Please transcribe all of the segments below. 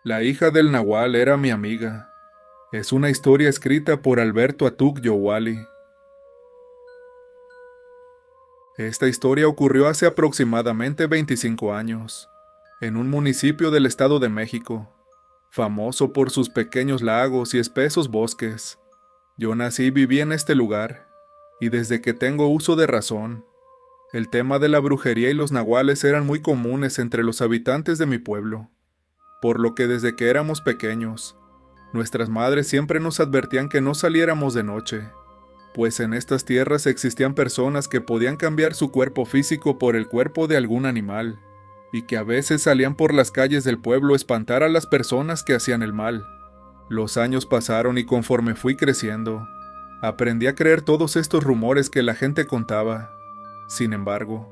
La hija del Nahual era mi amiga. Es una historia escrita por Alberto Atuk Yowali. Esta historia ocurrió hace aproximadamente 25 años, en un municipio del Estado de México, famoso por sus pequeños lagos y espesos bosques. Yo nací y viví en este lugar, y desde que tengo uso de razón, el tema de la brujería y los nahuales eran muy comunes entre los habitantes de mi pueblo, por lo que desde que éramos pequeños, nuestras madres siempre nos advertían que no saliéramos de noche, pues en estas tierras existían personas que podían cambiar su cuerpo físico por el cuerpo de algún animal, y que a veces salían por las calles del pueblo a espantar a las personas que hacían el mal. Los años pasaron y conforme fui creciendo, aprendí a creer todos estos rumores que la gente contaba. Sin embargo,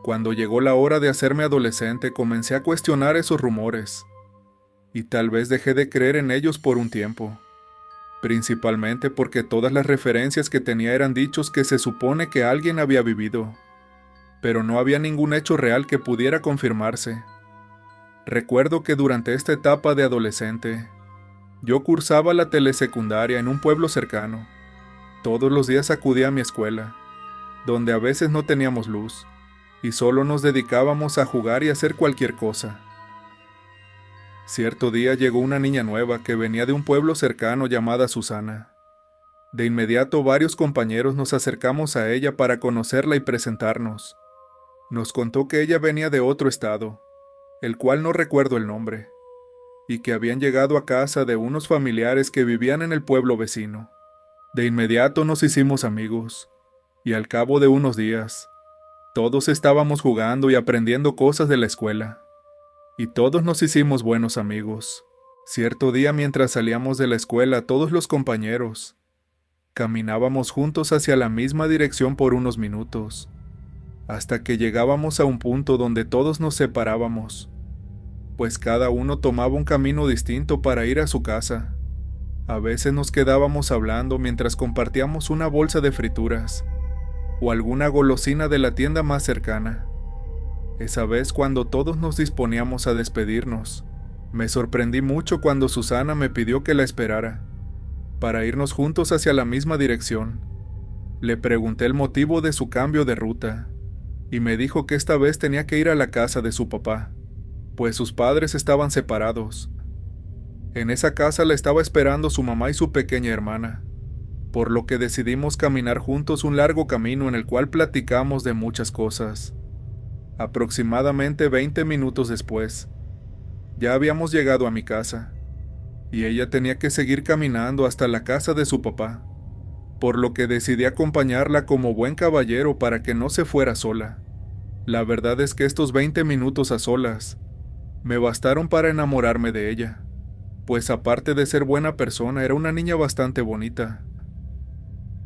cuando llegó la hora de hacerme adolescente, comencé a cuestionar esos rumores, y tal vez dejé de creer en ellos por un tiempo, principalmente porque todas las referencias que tenía eran dichos que se supone que alguien había vivido, pero no había ningún hecho real que pudiera confirmarse. Recuerdo que durante esta etapa de adolescente, yo cursaba la telesecundaria en un pueblo cercano. Todos los días acudía a mi escuela, donde a veces no teníamos luz, y solo nos dedicábamos a jugar y hacer cualquier cosa. Cierto día llegó una niña nueva que venía de un pueblo cercano llamada Susana. De inmediato varios compañeros nos acercamos a ella para conocerla y presentarnos. Nos contó que ella venía de otro estado, el cual no recuerdo el nombre, y que habían llegado a casa de unos familiares que vivían en el pueblo vecino. De inmediato nos hicimos amigos, y al cabo de unos días, todos estábamos jugando y aprendiendo cosas de la escuela, y todos nos hicimos buenos amigos. Cierto día mientras salíamos de la escuela todos los compañeros, caminábamos juntos hacia la misma dirección por unos minutos, hasta que llegábamos a un punto donde todos nos separábamos, pues cada uno tomaba un camino distinto para ir a su casa. A veces nos quedábamos hablando mientras compartíamos una bolsa de frituras, o alguna golosina de la tienda más cercana. Esa vez cuando todos nos disponíamos a despedirnos, me sorprendí mucho cuando Susana me pidió que la esperara, para irnos juntos hacia la misma dirección. Le pregunté el motivo de su cambio de ruta, y me dijo que esta vez tenía que ir a la casa de su papá, pues sus padres estaban separados. En esa casa la estaba esperando su mamá y su pequeña hermana, por lo que decidimos caminar juntos un largo camino en el cual platicamos de muchas cosas. Aproximadamente 20 minutos después, ya habíamos llegado a mi casa, y ella tenía que seguir caminando hasta la casa de su papá, por lo que decidí acompañarla como buen caballero para que no se fuera sola. La verdad es que estos 20 minutos a solas me bastaron para enamorarme de ella, pues aparte de ser buena persona era una niña bastante bonita.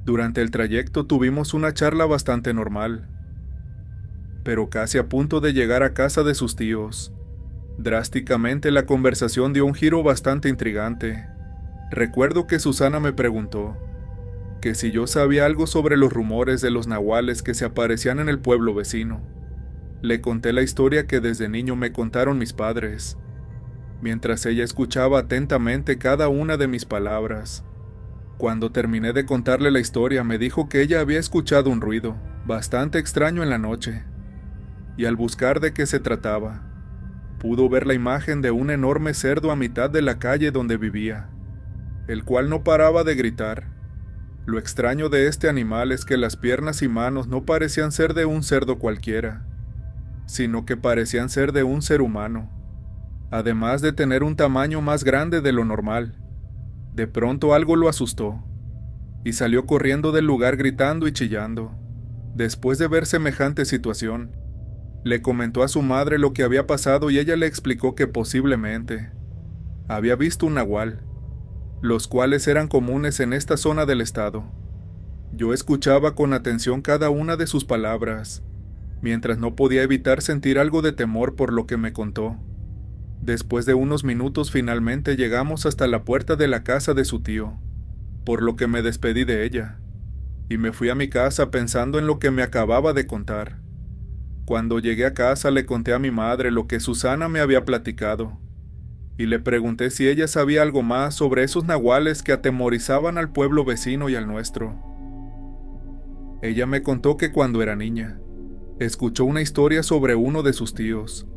Durante el trayecto tuvimos una charla bastante normal, pero casi a punto de llegar a casa de sus tíos, drásticamente la conversación dio un giro bastante intrigante. Recuerdo que Susana me preguntó que si yo sabía algo sobre los rumores de los nahuales que se aparecían en el pueblo vecino. Le conté la historia que desde niño me contaron mis padres, mientras ella escuchaba atentamente cada una de mis palabras. Cuando terminé de contarle la historia, me dijo que ella había escuchado un ruido bastante extraño en la noche, y al buscar de qué se trataba, pudo ver la imagen de un enorme cerdo a mitad de la calle donde vivía, el cual no paraba de gritar. Lo extraño de este animal es que las piernas y manos no parecían ser de un cerdo cualquiera, sino que parecían ser de un ser humano, además de tener un tamaño más grande de lo normal. De pronto algo lo asustó, y salió corriendo del lugar gritando y chillando. Después de ver semejante situación, le comentó a su madre lo que había pasado y ella le explicó que posiblemente había visto un nahual, los cuales eran comunes en esta zona del estado. Yo escuchaba con atención cada una de sus palabras, mientras no podía evitar sentir algo de temor por lo que me contó. Después de unos minutos finalmente llegamos hasta la puerta de la casa de su tío, por lo que me despedí de ella, y me fui a mi casa pensando en lo que me acababa de contar. Cuando llegué a casa le conté a mi madre lo que Susana me había platicado, y le pregunté si ella sabía algo más sobre esos nahuales que atemorizaban al pueblo vecino y al nuestro. Ella me contó que cuando era niña, escuchó una historia sobre uno de sus tíos,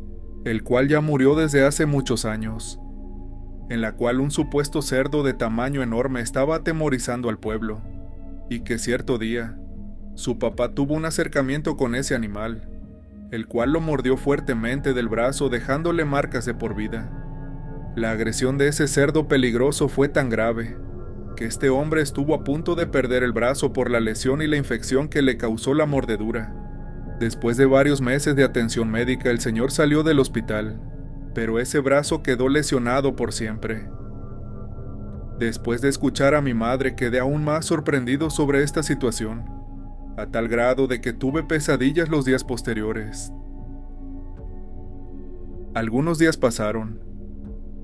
el cual ya murió desde hace muchos años, en la cual un supuesto cerdo de tamaño enorme estaba atemorizando al pueblo, y que cierto día, su papá tuvo un acercamiento con ese animal, el cual lo mordió fuertemente del brazo dejándole marcas de por vida. La agresión de ese cerdo peligroso fue tan grave, que este hombre estuvo a punto de perder el brazo por la lesión y la infección que le causó la mordedura. Después de varios meses de atención médica, el señor salió del hospital, pero ese brazo quedó lesionado por siempre. Después de escuchar a mi madre, quedé aún más sorprendido sobre esta situación, a tal grado de que tuve pesadillas los días posteriores. Algunos días pasaron,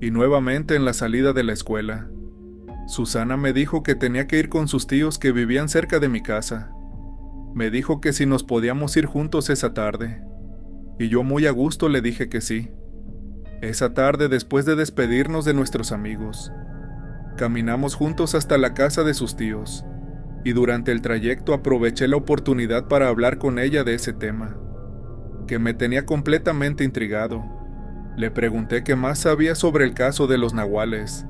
y nuevamente en la salida de la escuela, Susana me dijo que tenía que ir con sus tíos que vivían cerca de mi casa. Me dijo que si nos podíamos ir juntos esa tarde, y yo muy a gusto le dije que sí. Esa tarde, después de despedirnos de nuestros amigos, caminamos juntos hasta la casa de sus tíos, y durante el trayecto aproveché la oportunidad para hablar con ella de ese tema, que me tenía completamente intrigado. Le pregunté qué más sabía sobre el caso de los nahuales,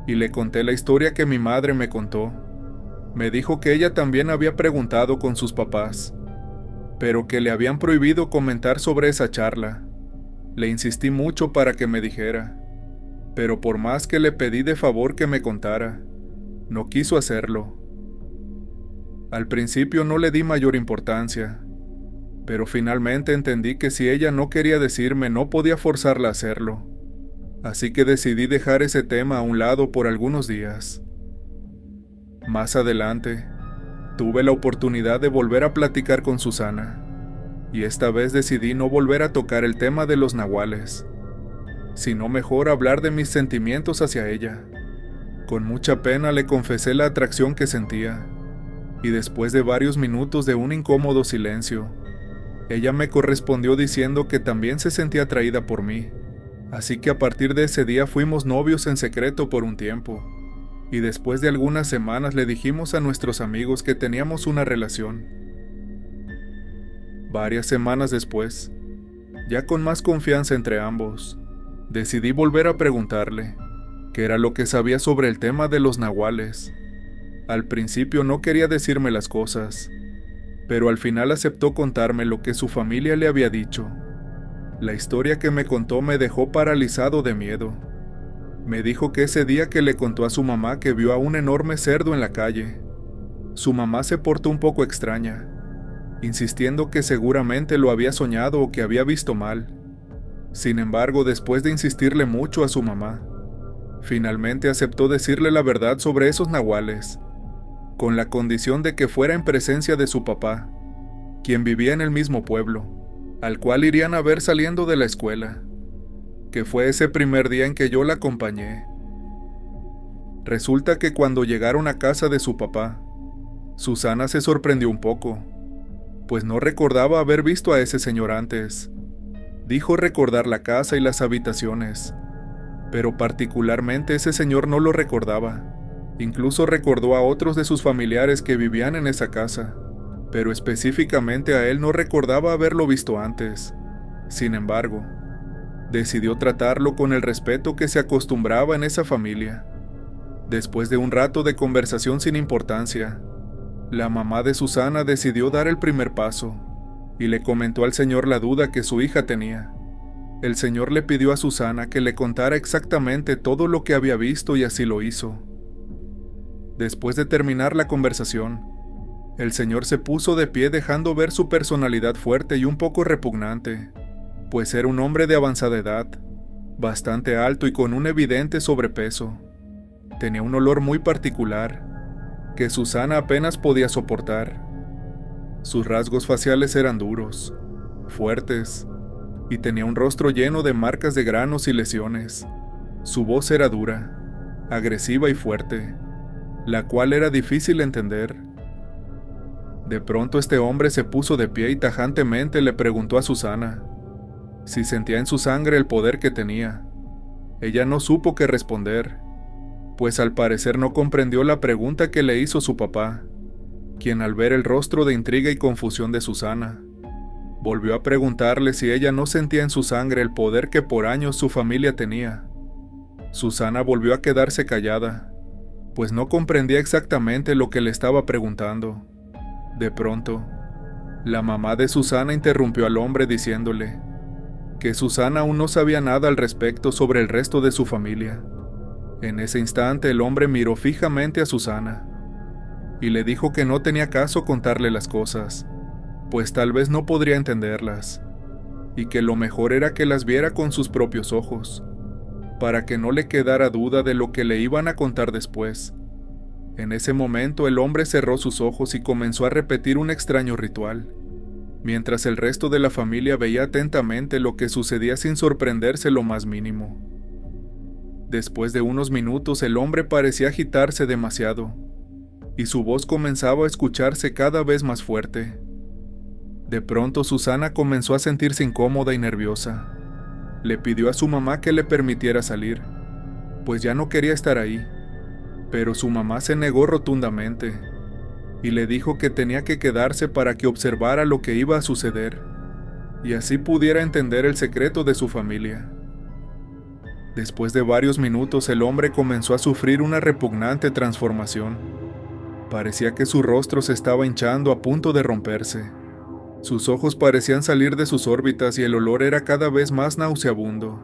y le conté la historia que mi madre me contó. Me dijo que ella también había preguntado con sus papás, pero que le habían prohibido comentar sobre esa charla. Le insistí mucho para que me dijera, pero por más que le pedí de favor que me contara, no quiso hacerlo. Al principio no le di mayor importancia, pero finalmente entendí que si ella no quería decirme, no podía forzarla a hacerlo. Así que decidí dejar ese tema a un lado por algunos días. Más adelante, tuve la oportunidad de volver a platicar con Susana, y esta vez decidí no volver a tocar el tema de los nahuales, sino mejor hablar de mis sentimientos hacia ella. Con mucha pena le confesé la atracción que sentía, y después de varios minutos de un incómodo silencio, ella me correspondió diciendo que también se sentía atraída por mí, así que a partir de ese día fuimos novios en secreto por un tiempo. Y después de algunas semanas le dijimos a nuestros amigos que teníamos una relación. Varias semanas después, ya con más confianza entre ambos, decidí volver a preguntarle qué era lo que sabía sobre el tema de los nahuales. Al principio no quería decirme las cosas, pero al final aceptó contarme lo que su familia le había dicho. La historia que me contó me dejó paralizado de miedo. Me dijo que ese día que le contó a su mamá que vio a un enorme cerdo en la calle, su mamá se portó un poco extraña, insistiendo que seguramente lo había soñado o que había visto mal. Sin embargo, después de insistirle mucho a su mamá, finalmente aceptó decirle la verdad sobre esos nahuales, con la condición de que fuera en presencia de su papá, quien vivía en el mismo pueblo, al cual irían a ver saliendo de la escuela, que fue ese primer día en que yo la acompañé. Resulta que cuando llegaron a casa de su papá, Susana se sorprendió un poco, pues no recordaba haber visto a ese señor antes. Dijo recordar la casa y las habitaciones, pero particularmente ese señor no lo recordaba. Incluso recordó a otros de sus familiares que vivían en esa casa, pero específicamente a él no recordaba haberlo visto antes. Sin embargo, decidió tratarlo con el respeto que se acostumbraba en esa familia. Después de un rato de conversación sin importancia, la mamá de Susana decidió dar el primer paso, y le comentó al señor la duda que su hija tenía. El señor le pidió a Susana que le contara exactamente todo lo que había visto y así lo hizo. Después de terminar la conversación, el señor se puso de pie dejando ver su personalidad fuerte y un poco repugnante, pues era un hombre de avanzada edad, bastante alto y con un evidente sobrepeso. Tenía un olor muy particular, que Susana apenas podía soportar. Sus rasgos faciales eran duros, fuertes, y tenía un rostro lleno de marcas de granos y lesiones. Su voz era dura, agresiva y fuerte, la cual era difícil entender. De pronto este hombre se puso de pie y tajantemente le preguntó a Susana si sentía en su sangre el poder que tenía. Ella no supo qué responder, pues al parecer no comprendió la pregunta que le hizo su papá, quien al ver el rostro de intriga y confusión de Susana, volvió a preguntarle si ella no sentía en su sangre el poder que por años su familia tenía. Susana volvió a quedarse callada, pues no comprendía exactamente lo que le estaba preguntando. De pronto, la mamá de Susana interrumpió al hombre diciéndole que Susana aún no sabía nada al respecto sobre el resto de su familia. En ese instante el hombre miró fijamente a Susana y le dijo que no tenía caso contarle las cosas, pues tal vez no podría entenderlas, y que lo mejor era que las viera con sus propios ojos, para que no le quedara duda de lo que le iban a contar después. En ese momento el hombre cerró sus ojos y comenzó a repetir un extraño ritual, mientras el resto de la familia veía atentamente lo que sucedía sin sorprenderse lo más mínimo. Después de unos minutos el hombre parecía agitarse demasiado, y su voz comenzaba a escucharse cada vez más fuerte. De pronto Susana comenzó a sentirse incómoda y nerviosa. Le pidió a su mamá que le permitiera salir, pues ya no quería estar ahí, pero su mamá se negó rotundamente, y le dijo que tenía que quedarse para que observara lo que iba a suceder, y así pudiera entender el secreto de su familia. Después de varios minutos el hombre comenzó a sufrir una repugnante transformación. Parecía que su rostro se estaba hinchando a punto de romperse. Sus ojos parecían salir de sus órbitas y el olor era cada vez más nauseabundo,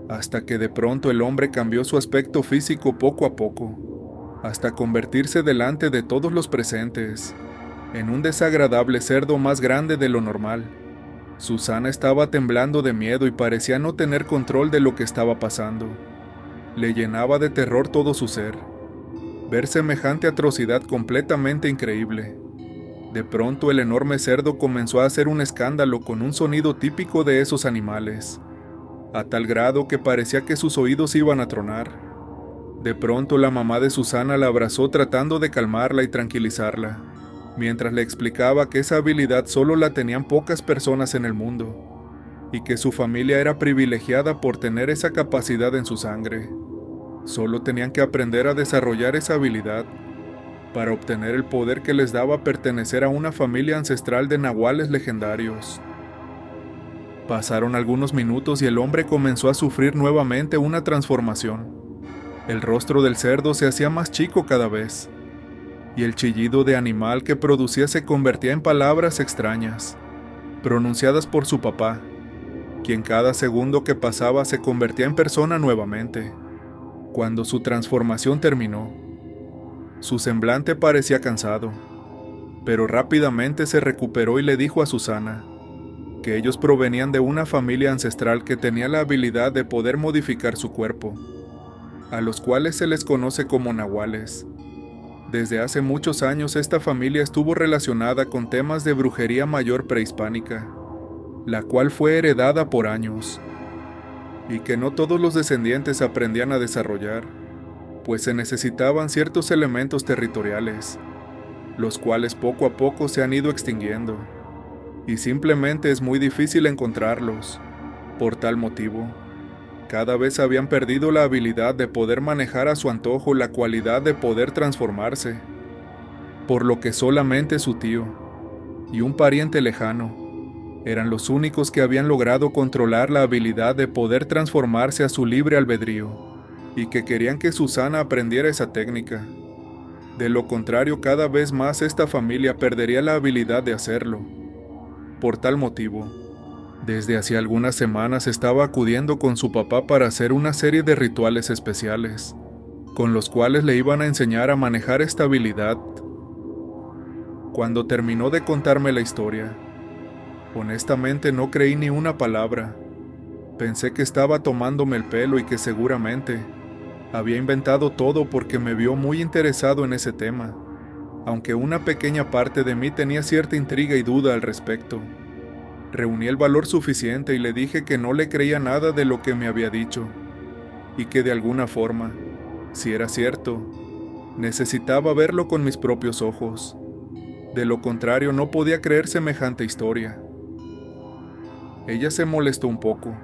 hasta que de pronto el hombre cambió su aspecto físico poco a poco, hasta convertirse delante de todos los presentes en un desagradable cerdo más grande de lo normal. Susana estaba temblando de miedo y parecía no tener control de lo que estaba pasando. Le llenaba de terror todo su ser, ver semejante atrocidad completamente increíble. De pronto el enorme cerdo comenzó a hacer un escándalo con un sonido típico de esos animales, a tal grado que parecía que sus oídos iban a tronar. De pronto la mamá de Susana la abrazó tratando de calmarla y tranquilizarla, mientras le explicaba que esa habilidad solo la tenían pocas personas en el mundo, y que su familia era privilegiada por tener esa capacidad en su sangre. Solo tenían que aprender a desarrollar esa habilidad para obtener el poder que les daba pertenecer a una familia ancestral de nahuales legendarios. Pasaron algunos minutos y el hombre comenzó a sufrir nuevamente una transformación. El rostro del cerdo se hacía más chico cada vez, y el chillido de animal que producía se convertía en palabras extrañas, pronunciadas por su papá, quien cada segundo que pasaba se convertía en persona nuevamente. Cuando su transformación terminó, su semblante parecía cansado, pero rápidamente se recuperó y le dijo a Susana que ellos provenían de una familia ancestral que tenía la habilidad de poder modificar su cuerpo, a los cuales se les conoce como nahuales. Desde hace muchos años esta familia estuvo relacionada con temas de brujería mayor prehispánica, la cual fue heredada por años, y que no todos los descendientes aprendían a desarrollar, pues se necesitaban ciertos elementos territoriales, los cuales poco a poco se han ido extinguiendo, y simplemente es muy difícil encontrarlos. Por tal motivo, cada vez habían perdido la habilidad de poder manejar a su antojo la cualidad de poder transformarse, por lo que solamente su tío y un pariente lejano eran los únicos que habían logrado controlar la habilidad de poder transformarse a su libre albedrío, y que querían que Susana aprendiera esa técnica. De lo contrario, cada vez más esta familia perdería la habilidad de hacerlo. Por tal motivo, desde hacía algunas semanas estaba acudiendo con su papá para hacer una serie de rituales especiales, con los cuales le iban a enseñar a manejar esta habilidad. Cuando terminó de contarme la historia, honestamente no creí ni una palabra. Pensé que estaba tomándome el pelo y que seguramente había inventado todo porque me vio muy interesado en ese tema, aunque una pequeña parte de mí tenía cierta intriga y duda al respecto. Reuní el valor suficiente y le dije que no le creía nada de lo que me había dicho, y que de alguna forma, si era cierto, necesitaba verlo con mis propios ojos. De lo contrario, no podía creer semejante historia. Ella se molestó un poco,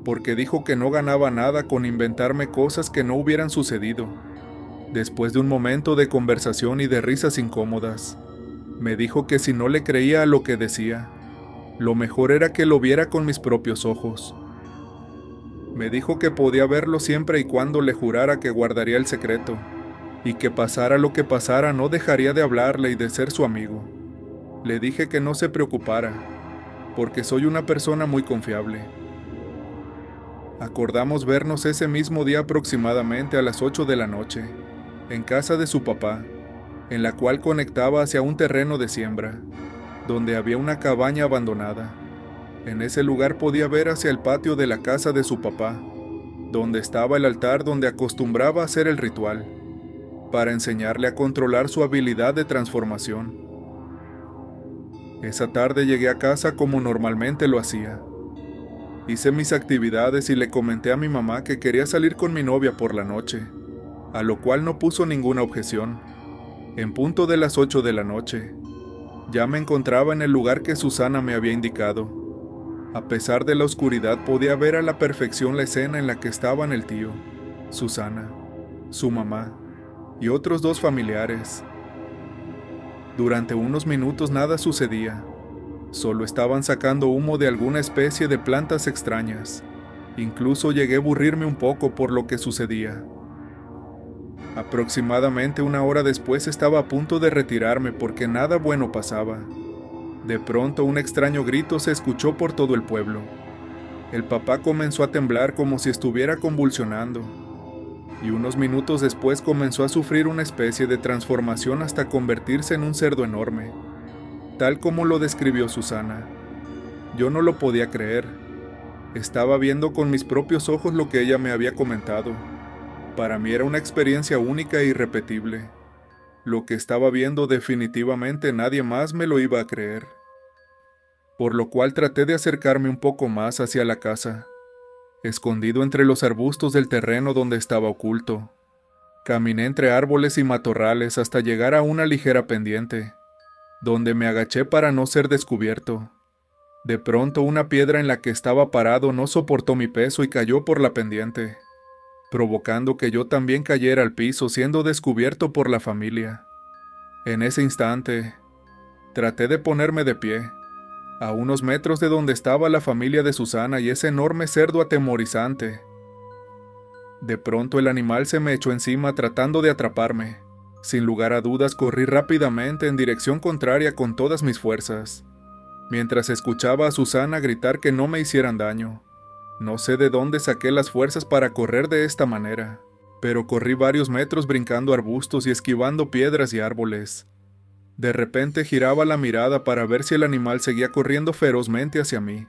porque dijo que no ganaba nada con inventarme cosas que no hubieran sucedido. Después de un momento de conversación y de risas incómodas, me dijo que si no le creía a lo que decía, lo mejor era que lo viera con mis propios ojos. Me dijo que podía verlo siempre y cuando le jurara que guardaría el secreto, y que pasara lo que pasara no dejaría de hablarle y de ser su amigo. Le dije que no se preocupara, porque soy una persona muy confiable. Acordamos vernos ese mismo día aproximadamente a las 8 de la noche, en casa de su papá, en la cual conectaba hacia un terreno de siembra, donde había una cabaña abandonada. En ese lugar podía ver hacia el patio de la casa de su papá, donde estaba el altar donde acostumbraba a hacer el ritual, para enseñarle a controlar su habilidad de transformación. Esa tarde llegué a casa como normalmente lo hacía. Hice mis actividades y le comenté a mi mamá que quería salir con mi novia por la noche, a lo cual no puso ninguna objeción. En punto de las 8 de la noche, ya me encontraba en el lugar que Susana me había indicado. A pesar de la oscuridad podía ver a la perfección la escena en la que estaban el tío, Susana, su mamá y otros 2 familiares. Durante unos minutos nada sucedía. Solo estaban sacando humo de alguna especie de plantas extrañas. Incluso llegué a aburrirme un poco por lo que sucedía. Aproximadamente 1 hora después estaba a punto de retirarme porque nada bueno pasaba. De pronto un extraño grito se escuchó por todo el pueblo. El papá comenzó a temblar como si estuviera convulsionando, y unos minutos después comenzó a sufrir una especie de transformación hasta convertirse en un cerdo enorme, tal como lo describió Susana. Yo no lo podía creer. Estaba viendo con mis propios ojos lo que ella me había comentado. Para mí era una experiencia única e irrepetible. Lo que estaba viendo definitivamente nadie más me lo iba a creer. Por lo cual traté de acercarme un poco más hacia la casa, escondido entre los arbustos del terreno donde estaba oculto. Caminé entre árboles y matorrales hasta llegar a una ligera pendiente, donde me agaché para no ser descubierto. De pronto una piedra en la que estaba parado no soportó mi peso y cayó por la pendiente, provocando que yo también cayera al piso siendo descubierto por la familia. En ese instante, traté de ponerme de pie, a unos metros de donde estaba la familia de Susana y ese enorme cerdo atemorizante. De pronto el animal se me echó encima tratando de atraparme. Sin lugar a dudas corrí rápidamente en dirección contraria con todas mis fuerzas, mientras escuchaba a Susana gritar que no me hicieran daño. No sé de dónde saqué las fuerzas para correr de esta manera, pero corrí varios metros brincando arbustos y esquivando piedras y árboles. De repente giraba la mirada para ver si el animal seguía corriendo ferozmente hacia mí.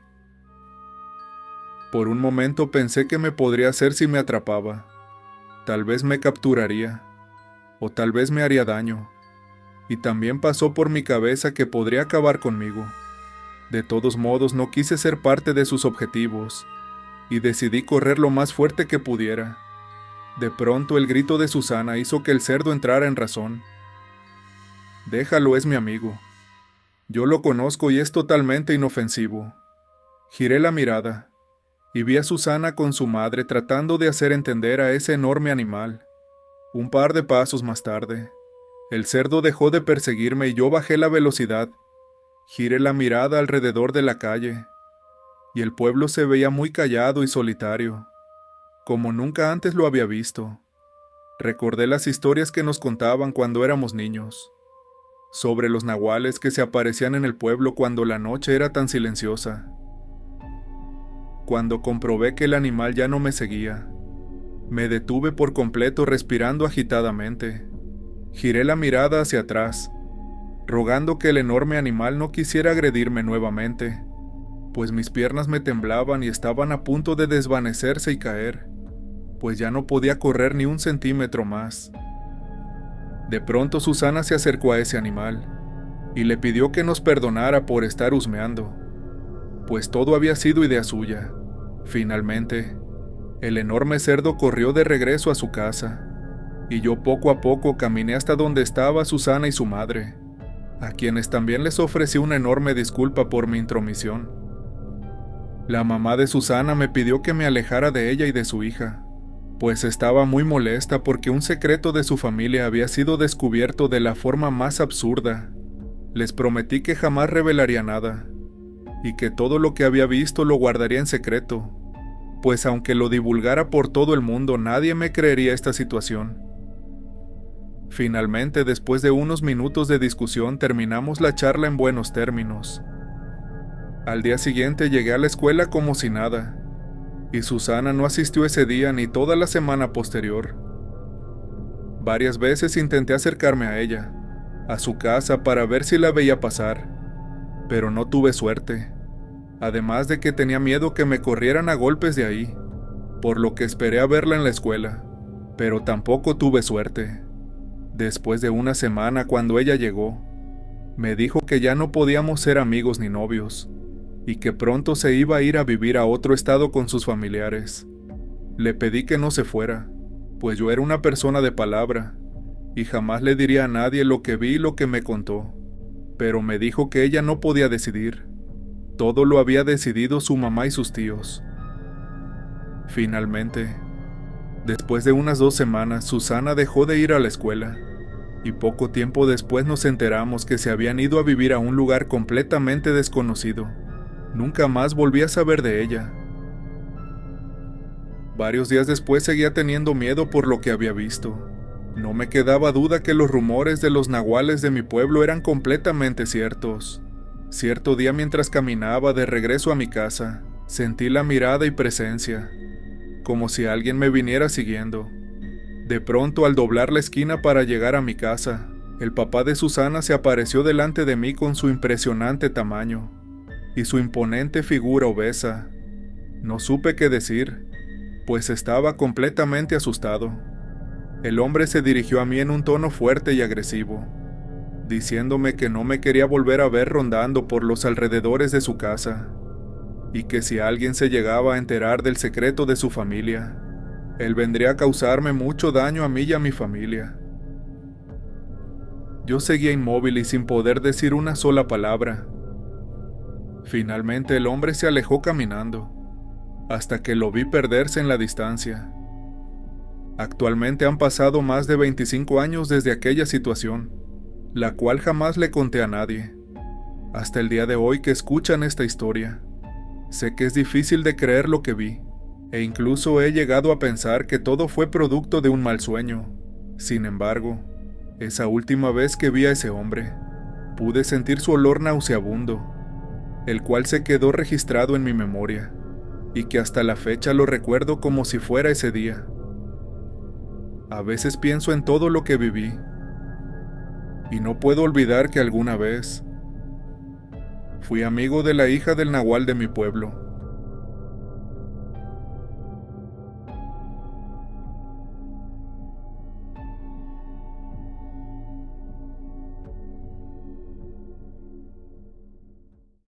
Por un momento pensé que me podría hacer si me atrapaba. Tal vez me capturaría, o tal vez me haría daño. Y también pasó por mi cabeza que podría acabar conmigo. De todos modos no quise ser parte de sus objetivos, y decidí correr lo más fuerte que pudiera. De pronto el grito de Susana hizo que el cerdo entrara en razón. Déjalo, es mi amigo. Yo lo conozco y es totalmente inofensivo. Giré la mirada, y vi a Susana con su madre tratando de hacer entender a ese enorme animal. Un par de pasos más tarde, el cerdo dejó de perseguirme y yo bajé la velocidad. Giré la mirada alrededor de la calle, y el pueblo se veía muy callado y solitario, como nunca antes lo había visto. Recordé las historias que nos contaban cuando éramos niños, sobre los nahuales que se aparecían en el pueblo cuando la noche era tan silenciosa. Cuando comprobé que el animal ya no me seguía, me detuve por completo respirando agitadamente. Giré la mirada hacia atrás, rogando que el enorme animal no quisiera agredirme nuevamente, pues mis piernas me temblaban y estaban a punto de desvanecerse y caer, pues ya no podía correr ni un centímetro más. De pronto Susana se acercó a ese animal y le pidió que nos perdonara por estar husmeando, pues todo había sido idea suya. Finalmente, el enorme cerdo corrió de regreso a su casa, y yo poco a poco caminé hasta donde estaba Susana y su madre, a quienes también les ofrecí una enorme disculpa por mi intromisión. La mamá de Susana me pidió que me alejara de ella y de su hija, pues estaba muy molesta porque un secreto de su familia había sido descubierto de la forma más absurda. Les prometí que jamás revelaría nada, y que todo lo que había visto lo guardaría en secreto, pues aunque lo divulgara por todo el mundo, nadie me creería esta situación. Finalmente, después de unos minutos de discusión, terminamos la charla en buenos términos. Al día siguiente llegué a la escuela como si nada, y Susana no asistió ese día ni toda la semana posterior. Varias veces intenté acercarme a ella, a su casa, para ver si la veía pasar, pero no tuve suerte, además de que tenía miedo que me corrieran a golpes de ahí, por lo que esperé a verla en la escuela, pero tampoco tuve suerte. Después de una semana, cuando ella llegó, me dijo que ya no podíamos ser amigos ni novios, y que pronto se iba a ir a vivir a otro estado con sus familiares. Le pedí que no se fuera, pues yo era una persona de palabra, y jamás le diría a nadie lo que vi y lo que me contó, pero me dijo que ella no podía decidir. Todo lo había decidido su mamá y sus tíos. Finalmente, después de unas 2 semanas, Susana dejó de ir a la escuela, y poco tiempo después nos enteramos que se habían ido a vivir a un lugar completamente desconocido. Nunca más volví a saber de ella. Varios días después seguía teniendo miedo por lo que había visto. No me quedaba duda que los rumores de los nahuales de mi pueblo eran completamente ciertos. Cierto día, mientras caminaba de regreso a mi casa, sentí la mirada y presencia, como si alguien me viniera siguiendo. De pronto, al doblar la esquina para llegar a mi casa, el papá de Susana se apareció delante de mí con su impresionante tamaño y su imponente figura obesa. No supe qué decir, pues estaba completamente asustado. El hombre se dirigió a mí en un tono fuerte y agresivo, diciéndome que no me quería volver a ver rondando por los alrededores de su casa, y que si alguien se llegaba a enterar del secreto de su familia, él vendría a causarme mucho daño a mí y a mi familia. Yo seguía inmóvil y sin poder decir una sola palabra. Finalmente el hombre se alejó caminando, hasta que lo vi perderse en la distancia. Actualmente han pasado más de 25 años desde aquella situación, la cual jamás le conté a nadie. Hasta el día de hoy que escuchan esta historia, sé que es difícil de creer lo que vi, e incluso he llegado a pensar que todo fue producto de un mal sueño. Sin embargo, esa última vez que vi a ese hombre, pude sentir su olor nauseabundo, el cual se quedó registrado en mi memoria, y que hasta la fecha lo recuerdo como si fuera ese día. A veces pienso en todo lo que viví, y no puedo olvidar que alguna vez fui amigo de la hija del nahual de mi pueblo.